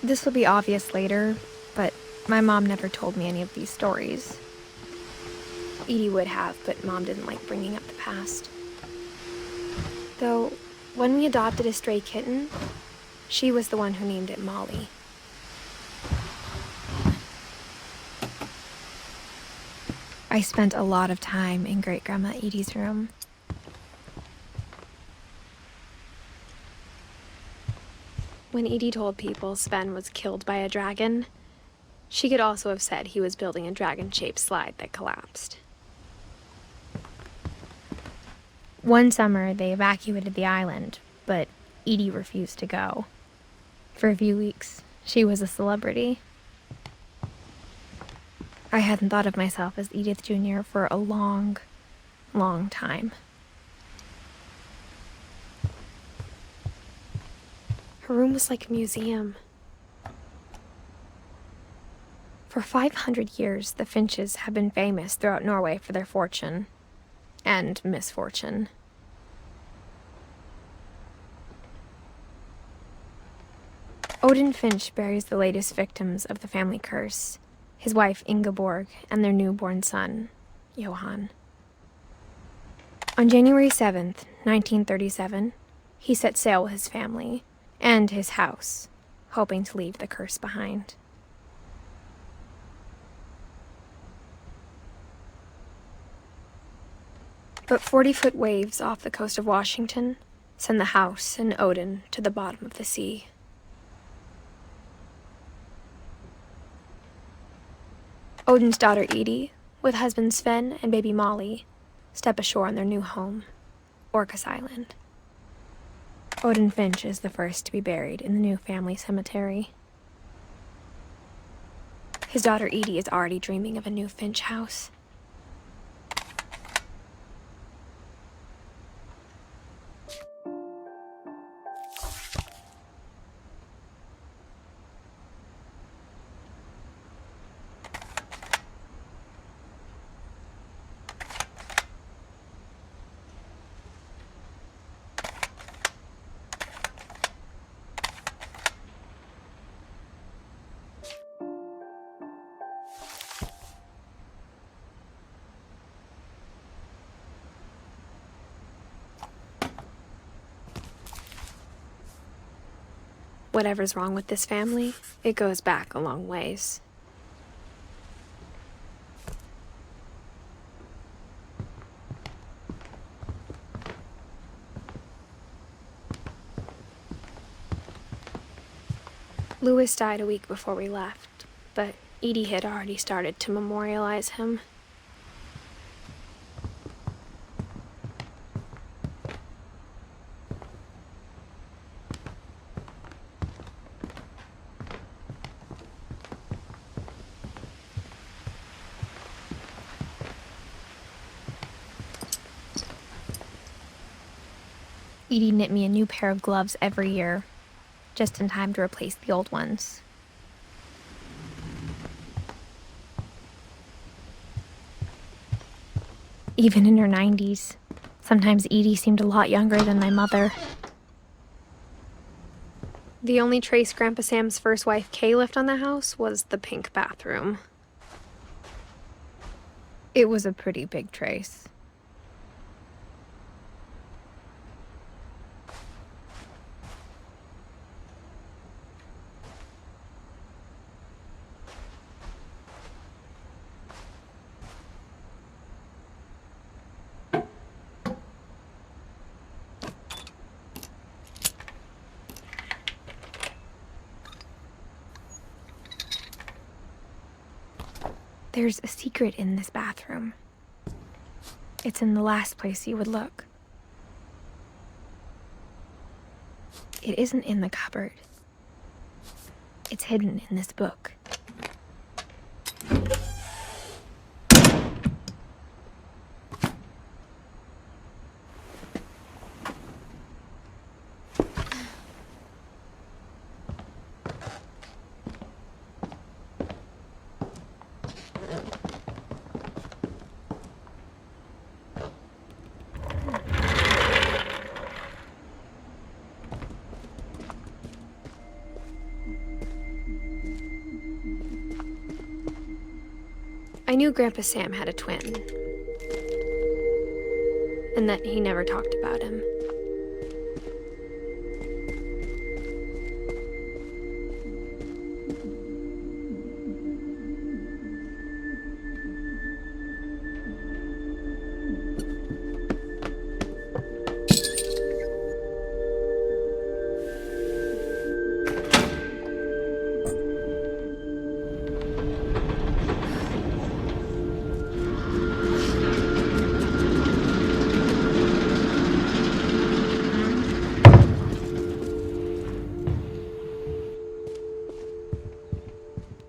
This will be obvious later, but my mom never told me any of these stories. Edie would have, but Mom didn't like bringing up the past. Though, when we adopted a stray kitten, she was the one who named it Molly. I spent a lot of time in Great-Grandma Edie's room. When Edie told people Sven was killed by a dragon, she could also have said he was building a dragon-shaped slide that collapsed. One summer, they evacuated the island, but Edie refused to go. For a few weeks, she was a celebrity. I hadn't thought of myself as Edith Jr. for a long, long time. Her room was like a museum. For 500 years, the Finches have been famous throughout Norway for their fortune and misfortune. Odin Finch buries the latest victims of the family curse, his wife Ingeborg and their newborn son, Johan. On January 7th, 1937, he set sail with his family and his house, hoping to leave the curse behind. But 40-foot waves off the coast of Washington send the house and Odin to the bottom of the sea. Odin's daughter Edie, with husband Sven and baby Molly, step ashore on their new home, Orcas Island. Odin Finch is the first to be buried in the new family cemetery. His daughter Edie is already dreaming of a new Finch house. Whatever's wrong with this family, it goes back a long ways. Louis died a week before we left, but Edie had already started to memorialize him. Edie knit me a new pair of gloves every year, just in time to replace the old ones. Even in her 90s, sometimes Edie seemed a lot younger than my mother. The only trace Grandpa Sam's first wife Kay left on the house was the pink bathroom. It was a pretty big trace. There's a secret in this bathroom. It's in the last place you would look. It isn't in the cupboard. It's hidden in this book. I knew Grandpa Sam had a twin, and that he never talked about him.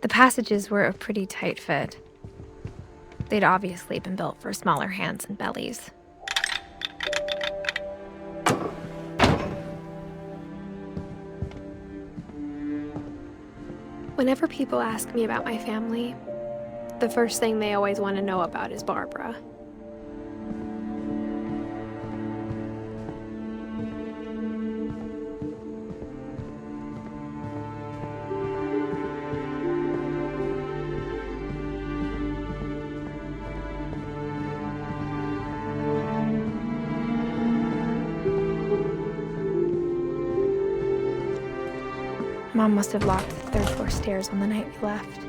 The passages were a pretty tight fit. They'd obviously been built for smaller hands and bellies. Whenever people ask me about my family, the first thing they always want to know about is Barbara. Mom must have locked the third floor stairs on the night we left.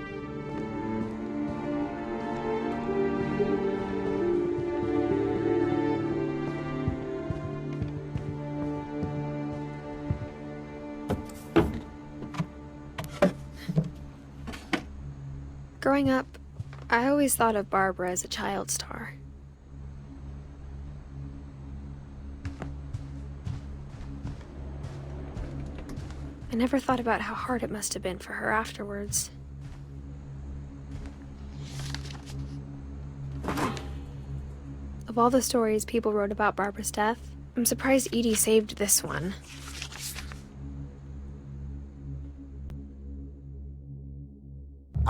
Growing up, I always thought of Barbara as a child star. I never thought about how hard it must have been for her afterwards. Of all the stories people wrote about Barbara's death, I'm surprised Edie saved this one.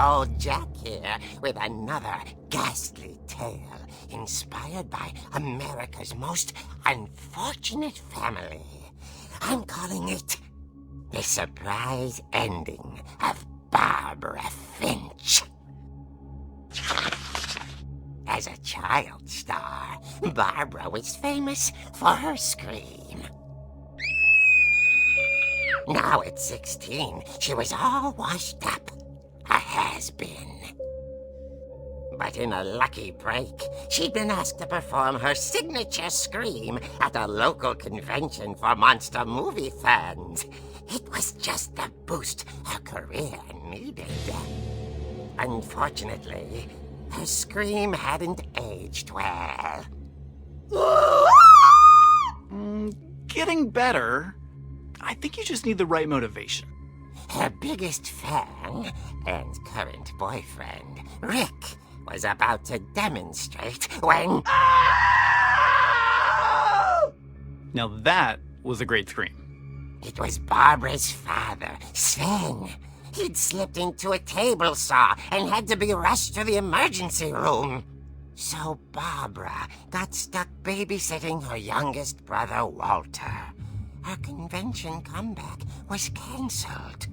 Old Jack here with another ghastly tale inspired by America's most unfortunate family. I'm calling it The Surprise Ending of Barbara Finch. As a child star, Barbara was famous for her scream. Now at 16, she was all washed up, a has-been. But in a lucky break, she'd been asked to perform her signature scream at a local convention for monster movie fans. It was just the boost her career needed. Unfortunately, her scream hadn't aged well. Getting better. I think you just need the right motivation. Her biggest fan and current boyfriend, Rick, was about to demonstrate when... Now that was a great scream. It was Barbara's father, Sven. He'd slipped into a table saw and had to be rushed to the emergency room. So Barbara got stuck babysitting her youngest brother, Walter. Her convention comeback was cancelled.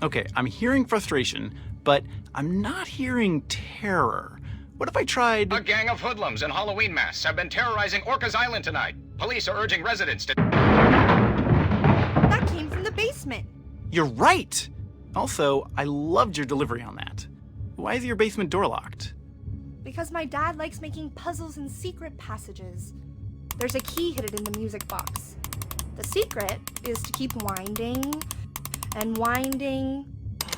Okay, I'm hearing frustration, but I'm not hearing terror. What if I tried... A gang of hoodlums in Halloween masks have been terrorizing Orcas Island tonight. Police are urging residents to... That came from the basement. You're right! Also, I loved your delivery on that. Why is your basement door locked? Because my dad likes making puzzles and secret passages. There's a key hidden in the music box. The secret is to keep winding and winding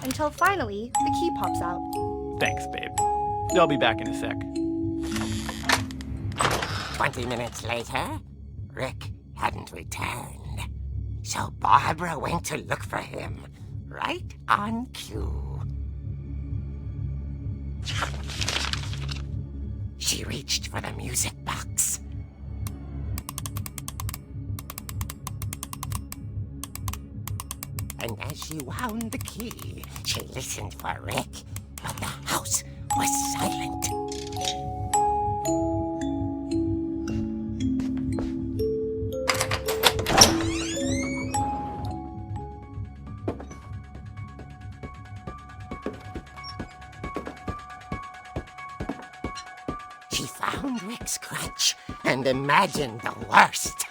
until finally the key pops out. Thanks, babe. I'll be back in a sec. 20 minutes later, Rick hadn't returned. So Barbara went to look for him, right on cue. She reached for the music box. And as she wound the key, she listened for Rick, but the house was silent. She found Rick's crutch and imagined the worst.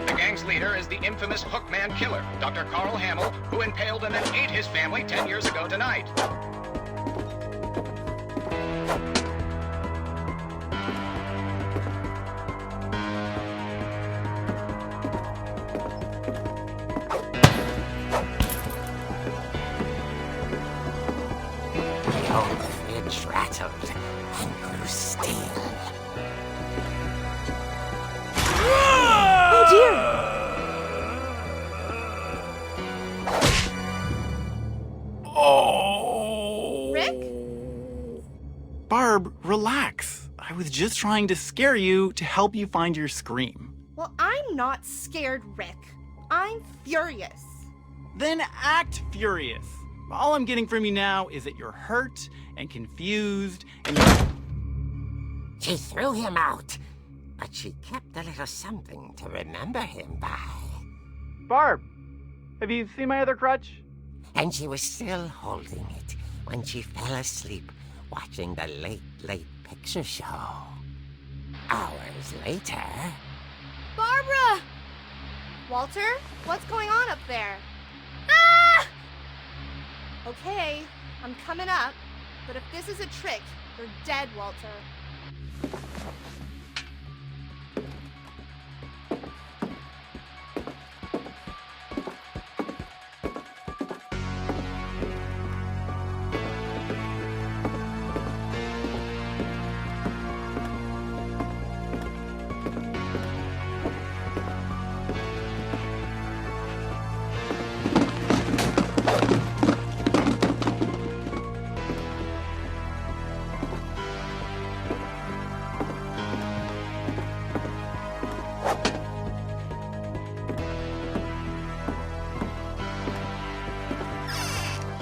The gang's leader is the infamous Hookman killer, Dr. Carl Hamill, who impaled and then ate his family 10 years ago tonight. The old fridge rattled and grew still. Oh dear! Oh! Rick? Barb, relax. I was just trying to scare you to help you find your scream. Well, I'm not scared, Rick. I'm furious. Then act furious. All I'm getting from you now is that you're hurt and confused and She threw him out, but she kept a little something to remember him by. Barb, have you seen my other crutch? And she was still holding it when she fell asleep watching the late picture show. Hours later... Barbara! Walter, what's going on up there? Ah! Okay, I'm coming up, but if this is a trick, you're dead, Walter.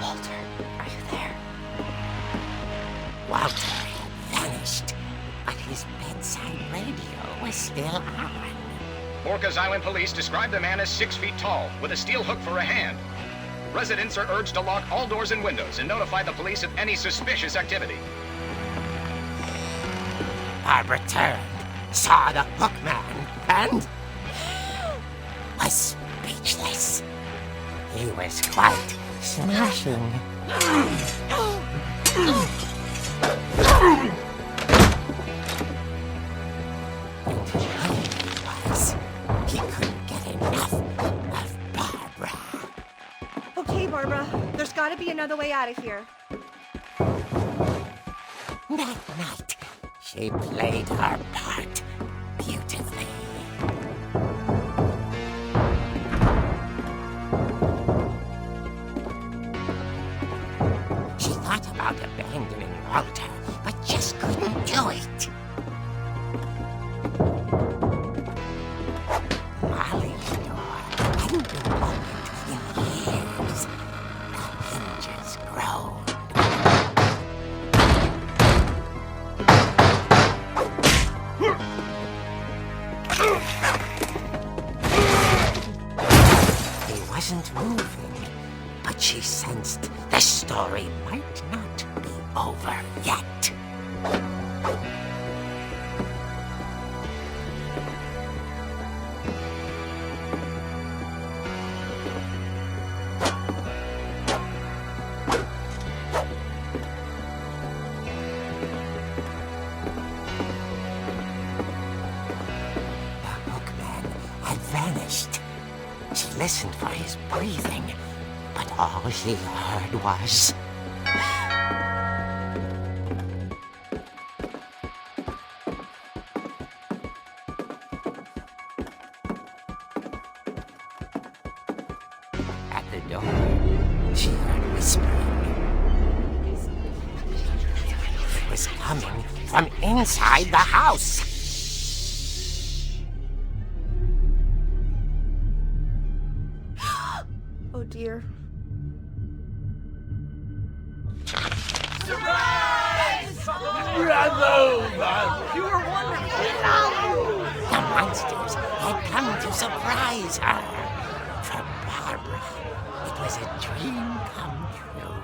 Walter, are you there? Walter had vanished, but his bedside radio was still on. Orcas Island police describe the man as 6 feet tall, with a steel hook for a hand. Residents are urged to lock all doors and windows and notify the police of any suspicious activity. Barbara turned, saw the hookman, and was speechless. He was quite smashing. And he was. He couldn't get enough of Barbara. Okay, Barbara, there's gotta be another way out of here. That night, she played her part beautifully. She thought about abandoning Walter, but just couldn't do it. Molly's door hadn't been opened in years. The hinges groaned. He wasn't moving, but she sensed the story might not be over yet. The hookman had vanished. She listened for his breathing, but all she heard was... At the door, she heard whispering. It was coming from inside the house. Oh dear. You were wonderful. The monsters had come to surprise her. For Barbara, it was a dream come true.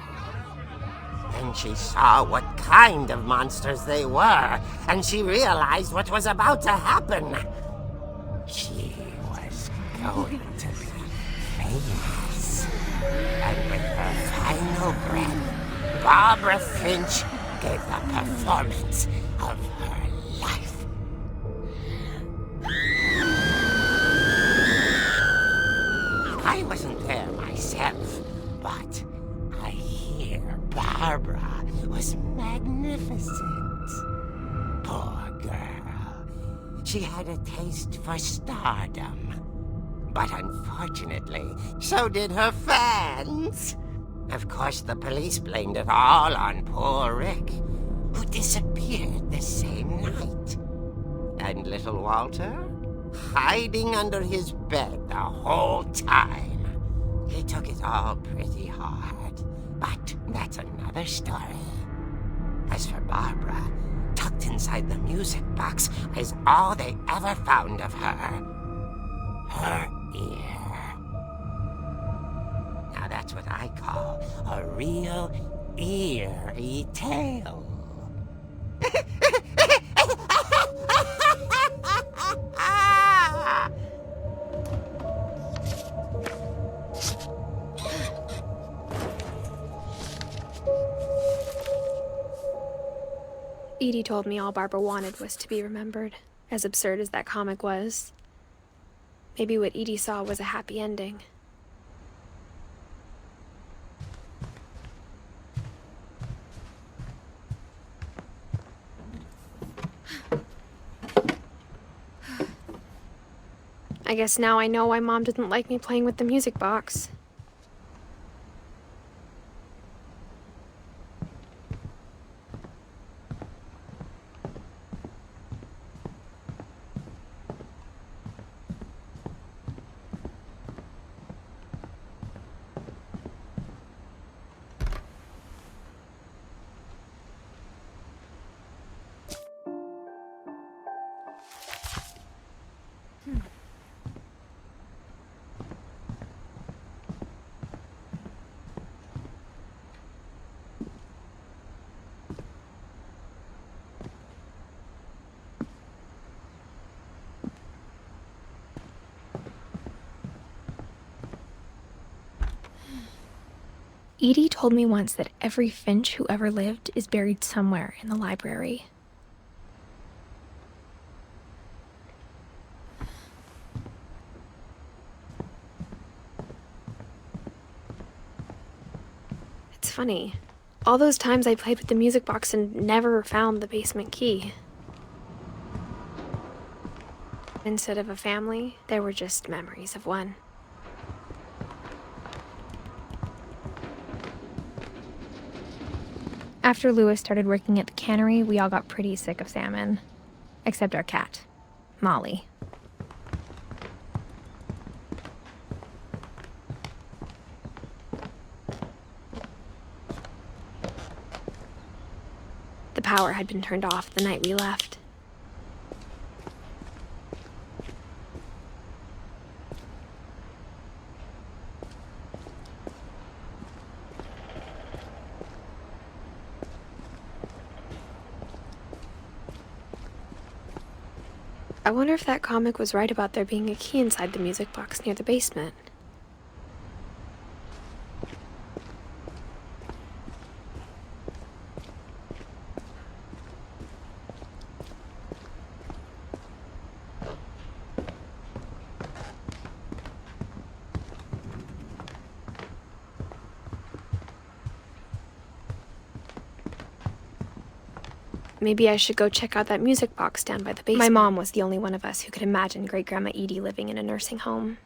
Then she saw what kind of monsters they were, and she realized what was about to happen. She was going to be famous. And with her final breath, Barbara Finch gave the performance of her life. I wasn't there myself, but I hear Barbara was magnificent. Poor girl. She had a taste for stardom. But unfortunately, so did her fans. Of course, the police blamed it all on poor Rick, who disappeared the same night. And little Walter? Hiding under his bed the whole time. He took it all pretty hard, but that's another story. As for Barbara, tucked inside the music box is all they ever found of her. Her ear. Now that's what I call a real eerie tale. Edie told me all Barbara wanted was to be remembered, as absurd as that comic was. Maybe what Edie saw was a happy ending. I guess now I know why Mom didn't like me playing with the music box. Edie told me once that every Finch who ever lived is buried somewhere in the library. It's funny. All those times I played with the music box and never found the basement key. Instead of a family, there were just memories of one. After Lewis started working at the cannery, we all got pretty sick of salmon. Except our cat, Molly. The power had been turned off the night we left. I wonder if that comic was right about there being a key inside the music box near the basement. Maybe I should go check out that music box down by the basement. My mom was the only one of us who could imagine Great-Grandma Edie living in a nursing home.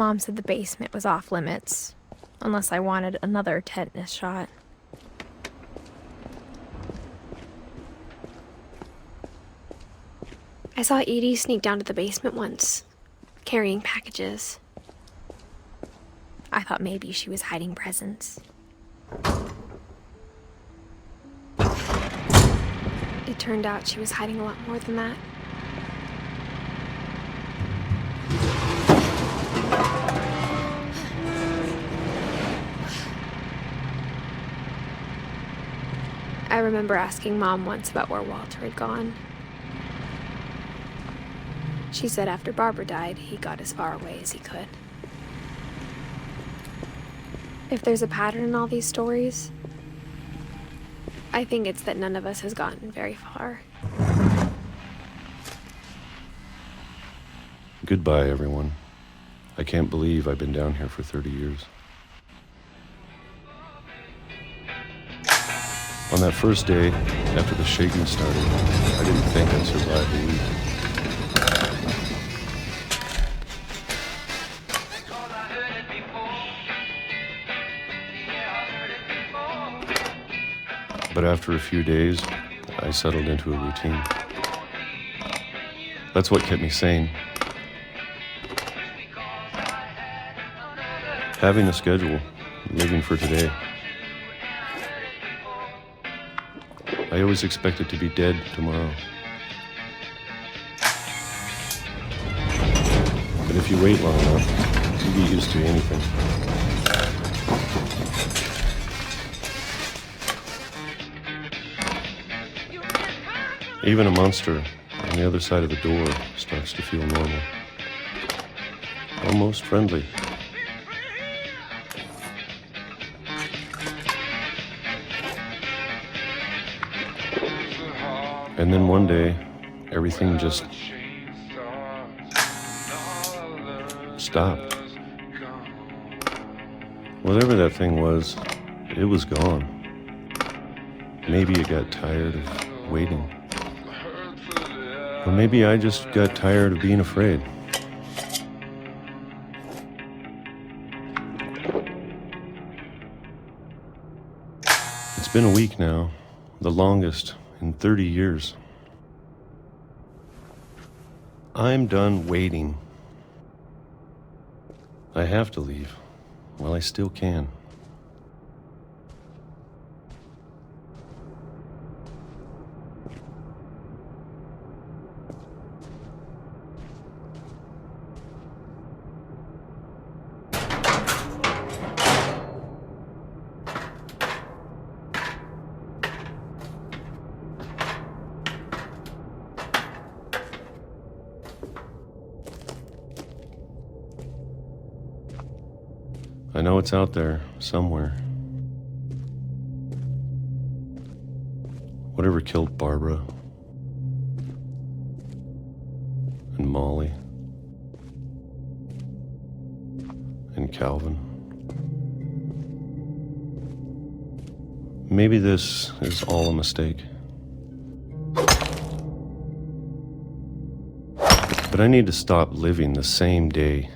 Mom said the basement was off limits, unless I wanted another tetanus shot. I saw Edie sneak down to the basement once, carrying packages. I thought maybe she was hiding presents. It turned out she was hiding a lot more than that. I remember asking Mom once about where Walter had gone. She said after Barbara died, he got as far away as he could. If there's a pattern in all these stories, I think it's that none of us has gotten very far. Goodbye, everyone. I can't believe I've been down here for 30 years. On that first day, after the shaking started, I didn't think I'd survive a week. But after a few days, I settled into a routine. That's what kept me sane. Having a schedule, living for today. I always expected to be dead tomorrow. But if you wait long enough, you get used to anything. Even a monster on the other side of the door starts to feel normal. Almost friendly. And then one day, everything just stopped. Whatever that thing was, it was gone. Maybe it got tired of waiting. Or maybe I just got tired of being afraid. It's been a week now, the longest in 30 years. I'm done waiting. I have to leave while I still can. I know it's out there, somewhere. Whatever killed Barbara and Molly and Calvin. Maybe this is all a mistake. But I need to stop living the same day,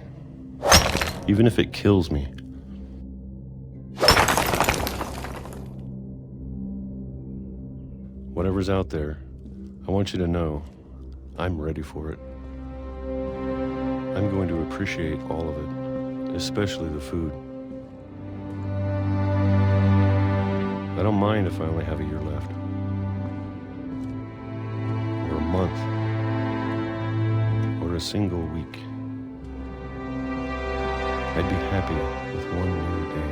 even if it kills me. Whatever's out there, I want you to know I'm ready for it. I'm going to appreciate all of it, especially the food. I don't mind if I only have a year left, or a month, or a single week. I'd be happy with one new day.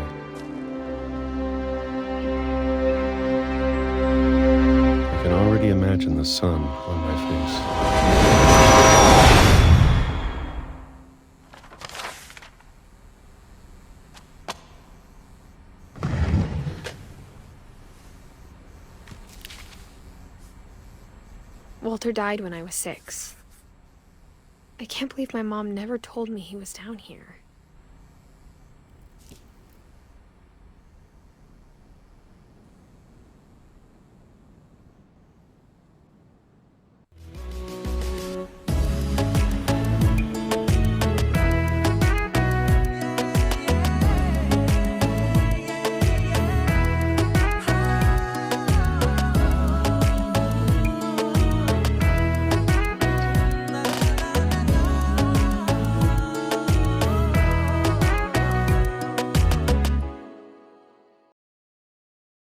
I can already imagine the sun on my face. Walter died when I was 6. I can't believe my mom never told me he was down here.